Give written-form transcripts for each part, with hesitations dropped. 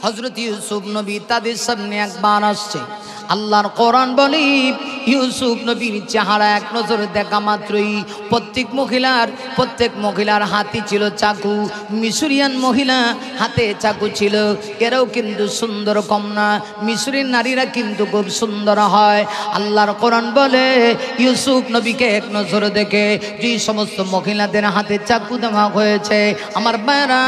হযরত ইউসুফ নবী তাদের সামনে একবার আসছে। আল্লাহর কোরআন বলে ইউসুফ নবীর চেহারা এক নজর দেখা মাত্রই প্রত্যেক মহিলার হাতে ছিল চাকু। মিশরিয়ান মহিলা হাতে চাকু ছিল। এরাও কিন্তু সুন্দর কম না, মিশরের নারীরা কিন্তু খুব সুন্দর হয়। আল্লাহর কোরআন বলে ইউসুফ নবীকে এক নজর দেখে যে সমস্ত মহিলাদের হাতে চাকু দেওয়া হয়েছে, আমার ভাইরা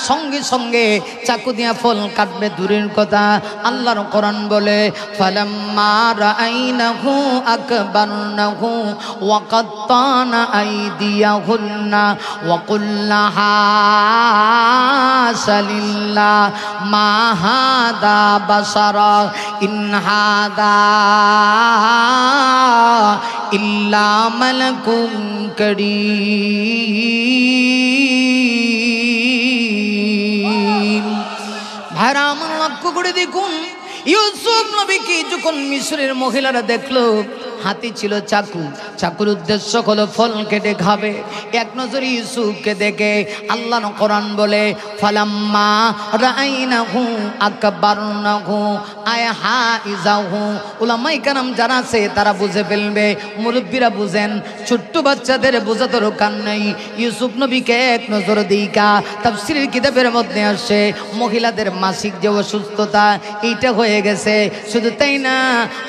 সঙ্গে সঙ্গে চাকু দিয়া ফল কাটবে দূরের কথা। আল্লাহর কোরআন বলে ফালাম্মা রাআইনাহু আকবারনাহু ওয়া কাত্তানা আইদিয়াহুন্না ওয়া কুল্লা হাসালিল্লাহ মা হাদা বাশারা ইন হাদা ইল্লা মালাকুন কারীম। ভাইরা আমার লক্ষ্য করে দেখুন, ইউসুফ নবীকে যখন মিশরের মহিলারা দেখলো হাতে ছিল চাকু, চাকুর উদ্দেশ্য হলো ফল কেটে খাবে। এক নজরে ইউসুফকে দেখে আল্লাহর কোরআন বলে ফালাম্মা রাআইনাহু আকবারনাহু আয়হা ইজাহু। উলামায়ে কেরাম যারা আছে তারা বুঝে ফেলবে, মুরব্বীরা বুঝেন, ছোট্ট বাচ্চাদের বোঝা দরকার নেই। ইউসুফ নবীকে এক নজর দিকা তাফসীরের কিতাবের মধ্যে আসে মহিলাদের মাসিক যে অসুস্থতা এইটা হয়ে গেছে। শুধু তাই না,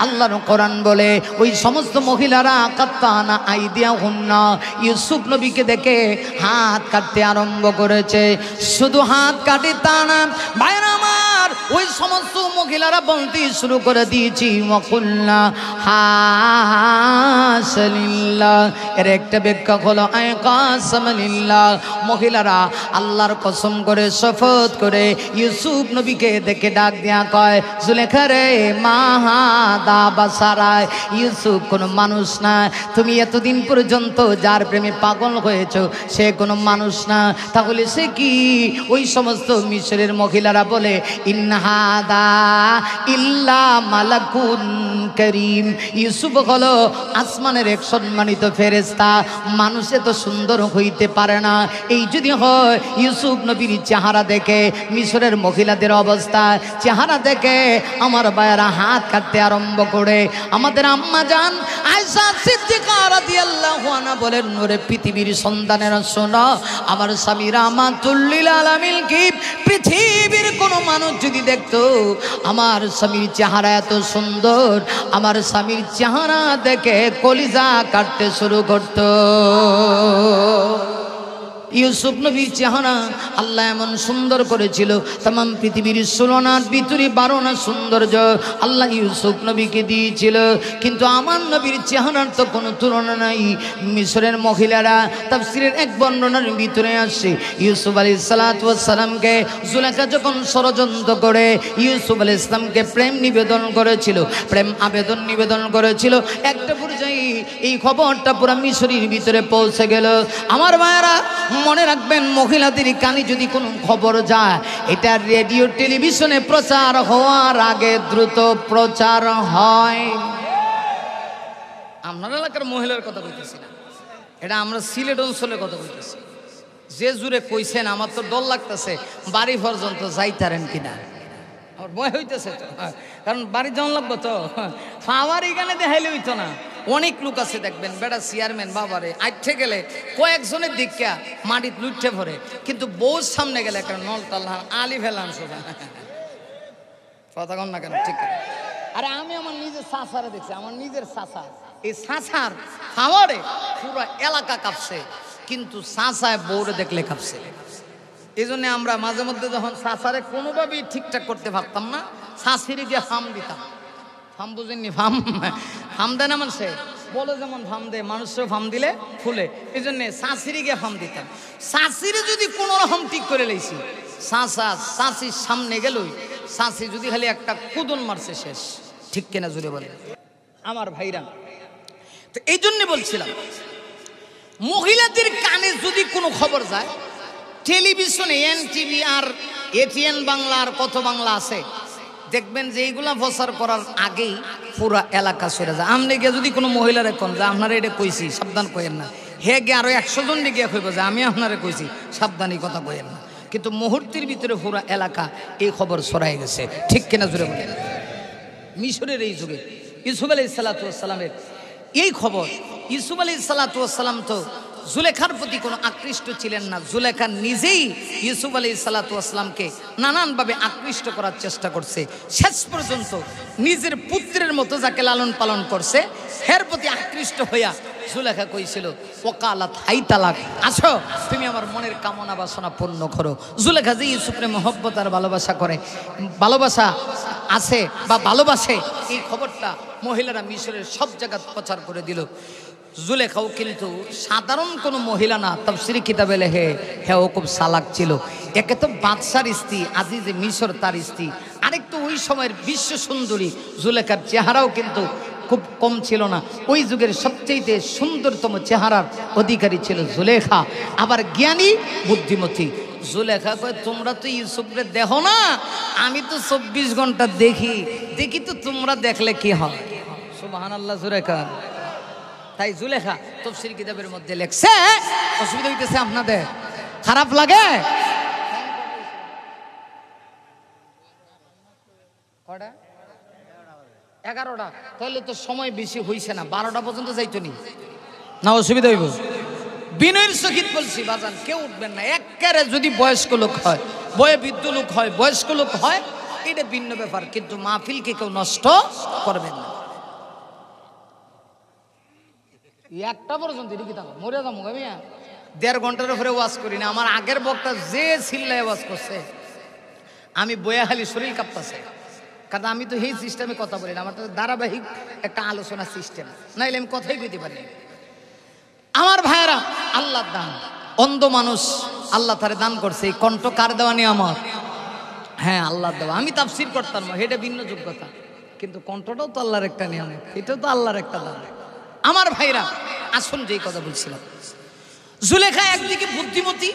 আল্লাহর কোরআন বলে ওই সমস্ত মহিলারা কাত্তানা আইদিয়াহুন্না ইউসুফ নবীকে দেখে হাত কাটতে আরম্ভ করেছে। শুধু হাত কাটে তা না ভাইরা আমার, ওই সমস্ত মহিলারা বলতে শুরু করে দিয়েছি ওয়াকুল্লা হাসালিল্লাহ। এর একটা ব্যাখ্যা হলো আয়কাসামালিল্লাহ, মহিলারা আল্লাহর কসম করে শপথ করে ইউসুফ নবীকে দেখে ডাক দেয়া কয় জুলেখা রে মা হাদা বাশারা, ইউসুফ কোনো মানুষ না, তুমি এতদিন পর্যন্ত যার প্রেমে পাগল হয়েছো সে কোনো মানুষ না, তাহলে সে কি? ওই সমস্ত মিশরের মহিলারা বলে ইন্নাহাদা ইল্লা মালাকুন করিম, ইউসুফ হলো আসমানের এক সম্মানিত ফেরেশতা, মানুষ এত সুন্দর হইতে পারে না। এই যদি হয় ইউসুফ নবীর চেহারা দেখে মিশরের মহিলাদের অবস্থা, চেহারা দেখে আমার ভাইয়েরা হাত কাটতে আরম্ভ করে। আমাদের আম্মা জান আয়েশা সিদ্দিকা রাদিয়াল্লাহু আনহা বলেন, নূরে পৃথিবীর সন্তানেরা শোনো, আমার স্বামী রাহমাতুল লিল আলামিন কি পৃথিবীর কোন মানুষ যদি দেখতো আমার স্বামীর চেহারা এত সুন্দর, আমার স্বামীর চেহারা দেখে কলিজা কাটতে শুরু করতো। ইউসুফ নবীর চেহারা আল্লাহ এমন সুন্দর করেছিল, তামাম পৃথিবীর 16 ভিতরে 12 সৌন্দর্য আল্লাহ ইউসুফ নবীকে দিয়েছিল। কিন্তু আমার নবীর চেহারার তো কোনো তুলনা নাই। মিশরের মহিলারা তাফসীরের এক বর্ণনার ভিতরে আসে ইউসুফ আলাইহিস সালাতু ওয়াস সালামকে জুলেখা যখন ষড়যন্ত্র করে ইউসুফ আলাইহিস সালামকে প্রেম নিবেদন করেছিল, প্রেম আবেদন নিবেদন করেছিল, একটা পর্যায়ে এই খবরটা পুরো মিশরের ভিতরে পৌঁছে গেল। আমার ভাইয়েরা মনে রাখবেন, মহিলাদের কানে যদি কোনো খবর যায় এটা রেডিও টেলিভিশনে প্রচার হওয়ার আগে দ্রুত প্রচার হয়। আপনার এলাকার মহিলার কথা বলতেছি না, এটা আমরা সিলেট অঞ্চলের কথা বলতেছি। যে জুড়ে কইছেন আমার তো ডর লাগতেছে বাড়ি পর্যন্ত যাইতারেন কিনা, আমার ভয় হইতেছে তো, কারণ বাড়ি যাওয়া লাগবো তো, আমার এখানে দেখাইলে হইতো না। অনেক লোক আছে দেখবেন বেটা চেয়ারম্যান বাবারে আইঠে গেলে কয়েকজনের দিকা মাটিত লুটতে ভরে, কিন্তু বউ সামনে গেলে একটা নলটাল আলি ফেলান সোজা কথা কন না কেন? ঠিক আছে। আরে আমি আমার নিজের চাচারে দেখছি, আমার নিজের চাচা, এই চাচার খাওয়ারে পুরো এলাকা কাঁপছে, কিন্তু চাচায় বউরে দেখলে কাঁপছে। এই জন্য আমরা মাঝে মধ্যে যখন চাচারে কোনোভাবেই ঠিকঠাক করতে পারতাম না, শাশুড়ি দিয়ে ফার্ম দিতাম। ফার্ম বুঝেননি? ফার্ম দেয় না মানুষে, বলো যেমন ফার্ম দেয়, মানুষের ফার্ম দিলে ফুলে, এই জন্যে শাশুড়ি গিয়ে ফার্ম দিতাম। শাশুড়ি যদি কোনো রকম ঠিক করে লেছি, শাশির সামনে গেলই শাশি যদি খালি একটা কুদন মারছে শেষ। ঠিক কিনা জুড়ে বলে আমার ভাইরা? তো এই জন্য বলছিলাম, মহিলাদের কানে যদি কোনো খবর যায় টেলিভিশনে, এনটিভি আর এটিএন বাংলা আর কত বাংলা আছে, দেখবেন যে এইগুলা প্রচার করার আগেই পুরা এলাকা সরে যায়। আপনি গিয়ে যদি কোনো মহিলারে কোন যে আপনারা এটা কইছি সাবধান কইেন না, হে গিয়ে আরো 100 জন গিয়ে কইব যে আমি আপনারে কইছি সাবধানী কথা কইেন না। কিন্তু মুহূর্তের ভিতরে পুরো এলাকা এই খবর ছড়াই গেছে, ঠিক কিনা জুড়ে বলে। মিশরের এই যুগে ইউসুফ আলাইহিস সালাতু ওয়াস সালামের এই খবর, ইউসুফ আলাইহিস সালাতু ওয়াস সালাম তো জুলেখার প্রতি কোনো আকৃষ্ট ছিলেন না। জুলেখা নিজেই ইউসুফ আলাইহিস সালাতু ওয়াস সালামকে নানানভাবে আকৃষ্ট করার চেষ্টা করছে। শেষ পর্যন্ত নিজের পুত্রের মতো যাকে লালন পালন করছে, এর প্রতি আকৃষ্ট হইয়া জুলেখা কইছিল ওকালাত হাই তালাক, আসো তুমি আমার মনের কামনা বাসনা পূর্ণ করো। জুলেখা যে ইউসুফের মহব্বত আর ভালোবাসা করে, ভালোবাসা আছে বা ভালোবাসে, এই খবরটা মহিলারা মিশরের সব জায়গায় প্রচার করে দিল। জুলেখাও কিন্তু সাধারণ কোনো মহিলা না, তাফসীরি কিতাবে লেখে হ্যাঁ ও খুব চালাক ছিল। একে তো বাদশার স্ত্রী, আজিজে মিশর তার স্ত্রী, আরেকটু ওই সময়ের বিশ্ব সুন্দরী। জুলেখার চেহারাও কিন্তু খুব কম ছিল না, ওই যুগের সবচেয়ে সুন্দরতম চেহারার অধিকারী ছিল জুলেখা, আবার জ্ঞানী বুদ্ধিমতী। জুলেখা কয় তোমরা তো ইউসুফরে দেখো না, আমি তো 24 ঘন্টা দেখি, দেখি তো তোমরা দেখলে কি হয়। সুবহানাল্লাহ জুলেখা। তাই জুলেখা তাফসীর কিতাবের মধ্যে লেখছে, অসুবিধা হইতেছে আপনাদের, খারাপ লাগে? কয়টা? 11টা। তাহলে তো সময় বেশি হইছে না, 12টা পর্যন্ত যাইতো নি না, অসুবিধা হইব। বিনয়ের সহিত বলছি বাজান, কেউ উঠবেন না। একেবারে যদি বয়স্ক লোক হয়, বয়োবৃদ্ধ লোক হয়, বয়স্ক লোক হয়, এটা ভিন্ন ব্যাপার, কিন্তু মাহফিলকে কেউ নষ্ট করবেন না। 1টা পর্যন্ত এদিকে থাকো, মরে যাবো আমি। 1.5 ঘন্টার উপরে ওয়াজ করি না। আমার আগের বক্তা যে চিল্লায় ওয়াজ করছে, আমি বয়া খালি শরীর কাঁপতাছে, কারণ আমি তো এই সিস্টেমে কথা বলি না, আমার তো ধারাবাহিক একটা আলোচনা সিস্টেম, নাইলে আমি কথাই কইতে পারি। আমার ভাইয়েরা, আল্লাহর দান, অন্ধ মানুষ আল্লাহ তারে দান করছে। এই কণ্ঠ কার দেওয়া নিয়ে আমার? হ্যাঁ আল্লাহর দেওয়া। আমি তাফসীর করতাম না, এটা ভিন্ন যোগ্যতা, কিন্তু কণ্ঠটাও তো আল্লাহর একটা নিয়ামত, এটাও তো আল্লাহর একটা দান। আমার ভাইরা আসুন, যেই কথা বলছিলাম, জুলেখা একদিকে বুদ্ধিমতী,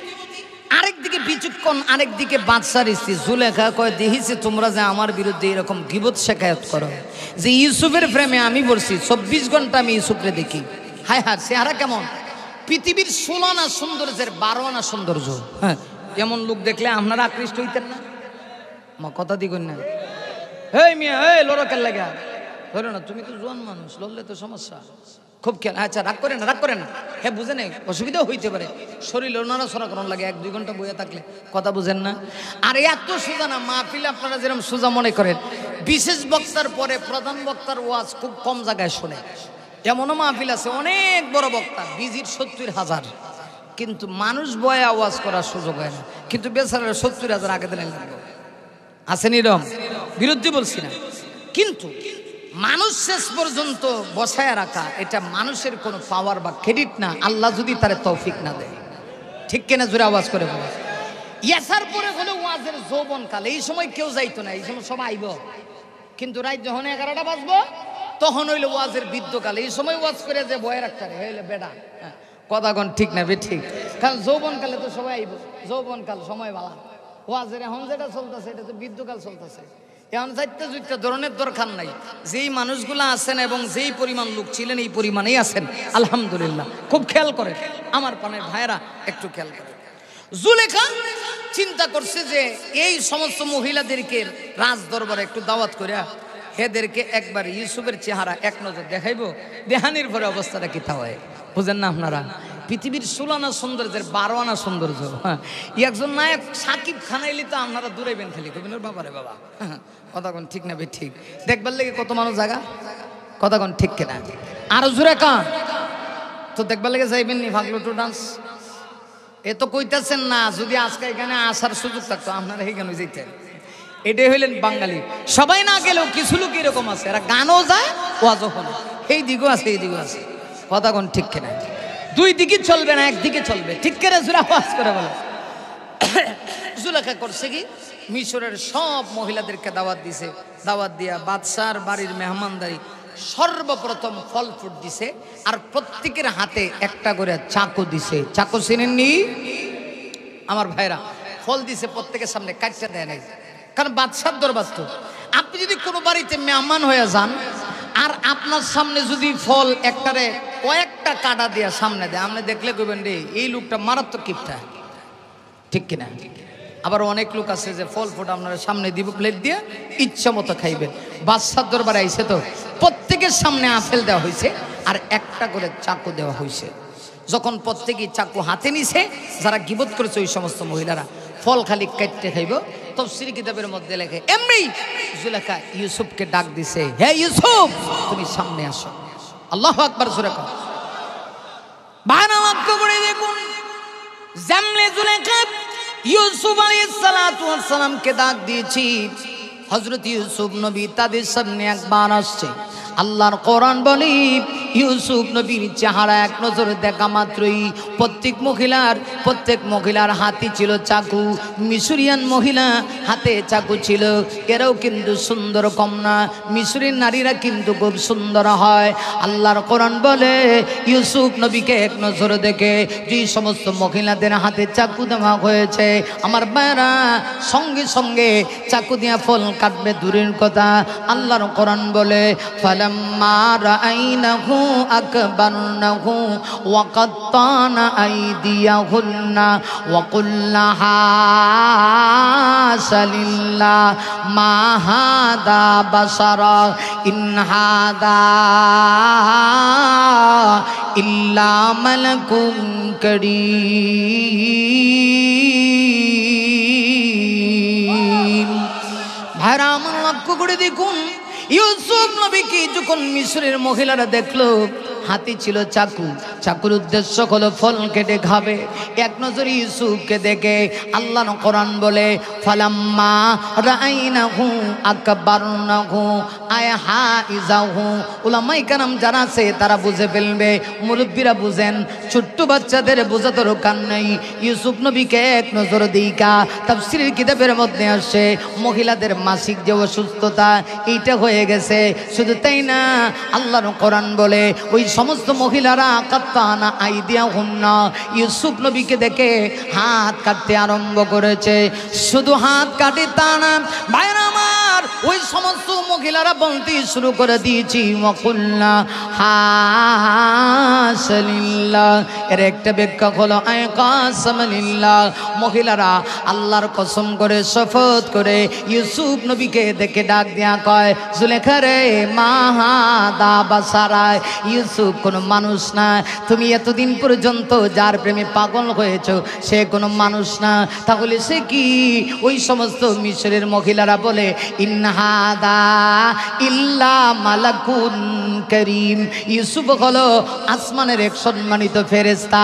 আরেকদিকে বিচক্ষণ, আরেকদিকে বাদশার স্ত্রী। জুলেখা কয় দেখিছে তোমরা যে আমার বিরুদ্ধে এরকম গীবত শেখায়ত করো, যে ইউসুফের প্রেমে আমি বলছি 24 ঘন্টা আমি ইউসুফরে দেখি। হায় হায়, চেহারা কেমন! পৃথিবীর 16 আনা সৌন্দর্যের 12 আনা সৌন্দর্য। হ্যাঁ, এমন লোক দেখলে আপনারা আকৃষ্ট হইতেন না? মা কথা দিগুন না, এই মিয়া, এই লড়কের লাগা ধরো না, তুমি তো জোয়ান মানুষ, লড়লে তো সমস্যা। খুব খেয়াল। আচ্ছা রাগ করে না, রাগ করে না, হ্যাঁ বুঝে নেই, অসুবিধাও হইতে পারে, শরীর নড়াচড়া করার লাগে, 1-2 ঘন্টা বইয়া থাকলে কথা বুঝেন না। আর এত সোজা না মাহফিলে, আপনারা যেরকম সোজা মনে করেন, বিশেষ বক্তার পরে প্রধান বক্তার ওয়াজ খুব কম জায়গায় শোনে। এমনও মাহফিল আছে অনেক বড় বক্তা, ভিজিট 70,000, কিন্তু মানুষ বয়ে আওয়াজ করার সুযোগ হয় না, কিন্তু বেচারা 70,000 আগে দিনে লাগবে। আছে নিরম, বিরুদ্ধে বলছি না, কিন্তু মানুষ শেষ পর্যন্ত বসায় রাখা এটা মানুষের কোনো পাওয়ার বা ক্রেডিট না, আল্লাহ যদি তার তৌফিক না দেয়। ঠিক কিনা জোরে আওয়াজ করে বলে। ইয়াসার পরে হলো ওয়াজের যৌবনকাল, এই সময় কেউ যাইতো না, এই সময় সবাই আইব, কিন্তু রাত যখন 11টা বাজবো তখন হইলো ওয়াজের বৃদ্ধকাল। এই সময় ওয়াজ করে যে বয়ে রাখতে হইলে বেড়া কথাগণ ঠিক না বে ঠিক, কারণ যৌবনকালে তো সবাই আইব, যৌবনকাল সময় বালা। ওয়াজের এখন যেটা চলতেছে এটা তো বৃদ্ধকাল চলতেছে। এখন 4টা ধরনের দরকার নাই, যেই মানুষগুলো আছেন এবং যেই পরিমাণ লোক ছিলেন এই পরিমাণেই আছেন, আলহামদুলিল্লাহ। খুব খেয়াল করে আমার পানের ভাইরা, একটু খেয়াল করে। জুলেখা চিন্তা করছে যে এই সমস্ত মহিলাদেরকে রাজ দরবারে একটু দাওয়াত করে এদেরকে একবার ইউসুফের চেহারা এক নজর দেখাইবো, দেহানির পরে অবস্থাটা কি তা হয় বুঝেন না আপনারা। পৃথিবীর 16 আনা সৌন্দর্যের 12 আনা সৌন্দর্য। হ্যাঁ, একজন নায়ক সাকিব খান এলি তো আপনারা দূরাইবেন খালি, কবিন বাবারে বাবা, কথাগণ ঠিক না বে ঠিক। দেখবার লেগে কত মানুষ জায়গা, কথাগণ ঠিক কিনা, আরো জোরে কান তো দেখবার লেগে যাইবেন নি ভাগলুটু ডান্স। এ তো কইতেছেন না, যদি আজকে এখানে আসার সুযোগ থাকতো আপনারা এখানে যেতেন। এটাই হইলেন বাঙালি। সবাই না গেলেও কিছু লোক এরকম আছে, এরা গানও যায় ওয়াজও শোনে, এই দিকেও আছে এই দিকেও আছে, কথাগণ ঠিক কিনা। 2 দিকে চলবে না, একদিকে চলবে, ঠিক করে জোরে আওয়াজ করে বলে। জুলেখা করছে কি, মিশরের সব মহিলাদেরকে দাওয়াত দিছে, দাওয়াত দিয়া বাদশার বাড়ির মেহমানদারি, সর্বপ্রথম ফল ফ্রুট দিছে, আর প্রত্যেকের হাতে একটা করে চাকু দিছে। চাকু চিনেননি আমার ভাইরা? ফল দিছে, প্রত্যেকের সামনে কাটতে দেয় নাই, কারণ বাদশার দরবার তো। আপনি যদি কোনো বাড়িতে মেহমান হয়ে যান আর আপনার সামনে যদি ফল একটারে কয়েকটা কাটা দিয়া সামনে দেয়, আপনি দেখলে কইবেন রে এই লোকটা মারাত্মক কিপটা, ঠিক কিনা? আবার অনেক লোক আছে যে ফল ফোটা আপনারা সামনে দিব প্লেট দিয়ে ইচ্ছা মতো খাইবেন। বাদশার দরবারে আইছে তো প্রত্যেকের সামনে আপেল দেওয়া হয়েছে আর একটা করে চাকু দেওয়া হয়েছে। যখন প্রত্যেকেই চাকু হাতে নিছে, যারা গিবত করেছে ওই সমস্ত মহিলারা ফল খালি কাটতে খাইব। তাফসীর কিতাবের মধ্যে লেখে এমনি জুলেখা ইউসুফকে ডাক দিছে, হে ইউসুফ তুমি সামনে আসো। আল্লাহু আকবার জোরে কর। বানা লক্ষ্য করে দেখুন, জামলে জুলেখা ইউসুফ আলাইহিস সালাতু ওয়াস সালামকে ডাক দিয়েছি। হযরত ইউসুফ নবী তাদের সামনে একবার আসছে। আল্লাহর কোরআন বলে ইউসুফ নবীর চেহারা এক নজর দেখা মাত্রই প্রত্যেক মহিলার হাতে ছিল চাকু। মিশরিয়ান মহিলা হাতে চাকু ছিল, এরাও কিন্তু সুন্দর কম না, মিশরের নারীরা কিন্তু খুব সুন্দর হয়। আল্লাহর কোরআন বলে ইউসুফ নবীকে এক নজর দেখে যে সমস্ত মহিলাদের হাতে চাকু দেওয়া হয়েছে, আমার ভাইরা সঙ্গে সঙ্গে চাকু দিয়া ফল কাটবে দূরের কথা। আল্লাহর কোরআন বলে ফালাম্মা রাআইনাহু আকবারনাহু ওয়া কাত্তানা আইদিয়াহুন্না ওয়া কুল্না হাসালিল্লাহ মা হাদা বাশারা ইন হাদা ইল্লা মালাকুম কারীম। ভাইরা আমার লক্ষ্য করে দেখুন, ইউসুফ নবীকে যখন মিশরের মহিলারা দেখলো হাতে ছিল চাকু, চাকুর উদ্দেশ্য হলো ফল কেটে খাবে। এক নজরে ইউসুফকে দেখে আল্লাহর কোরআন বলে ফালাম্মা রাআইনাহু আকবারনাহু আয়হা ইজাহু। উলামায়ে কেরাম যারা আছে তারা বুঝে ফেলবে, মুরব্বীরা বুঝেন, ছোট্ট বাচ্চাদের বোঝা দরকার নেই। ইউসুফ নবীকে এক নজর দিকা তাফসীরের কিতাবের মধ্যে আসে মহিলাদের মাসিক যে অসুস্থতা এইটা হয়ে গেছে। শুধু তাই না, আল্লাহর কোরআন বলে ওই সমস্ত মহিলারা কাত্তানা আইদিয়াহুন্না ইউসুফ নবীকে দেখে হাত কাটতে আরম্ভ করেছে। শুধু হাত কাটে তা না ভাইরা আমার, ওই সমস্ত মহিলারা বলতে শুরু করে দিয়েছি ওয়াকুল্লা হাসালিল্লাহ। এর একটা ব্যাখ্যা হলো আয়কাসামালিল্লাহ, মহিলারা আল্লাহর কসম করে শপথ করে ইউসুফ নবীকে দেখে ডাক দিয়া কয় জুলেখা রে মা হাদা বাশারা, ইউসুফ কোনো মানুষ না, তুমি এতদিন পর্যন্ত যার প্রেমে পাগল হয়েছ সে কোনো মানুষ না। তাহলে সে কি? ওই সমস্ত মিশরের মহিলারা বলে ইনহাদা ইল্লা মালাকুন করিম, ইউসুফ হলো আসমানের এক সম্মানিত ফেরেশতা,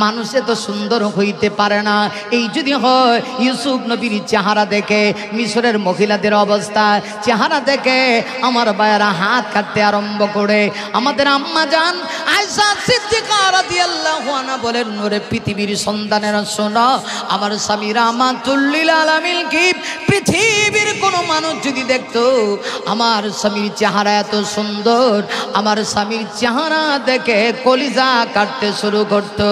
মানুষ এত সুন্দর হইতে পারে না। এই যদি হয় ইউসুফ নবীর চেহারা দেখে মিশরের মহিলাদের অবস্থা, চেহারা দেখে আমার বায়রা হাত কাটতে আরম্ভ করে। আমাদের আম্মা জান আয়েশা সিদ্দিকা রাদিয়াল্লাহু আনহা বলেন, নূরে পৃথিবীর সন্তানেরা শোনো, আমার স্বামী রাহমাতুল লিল আলামিন কি পৃথিবীর কোন মানুষ যদি দেখতো আমার স্বামীর চেহারা এত সুন্দর, আমার স্বামীর চেহারা দেখে কলিজা কাটতে শুরু করতো।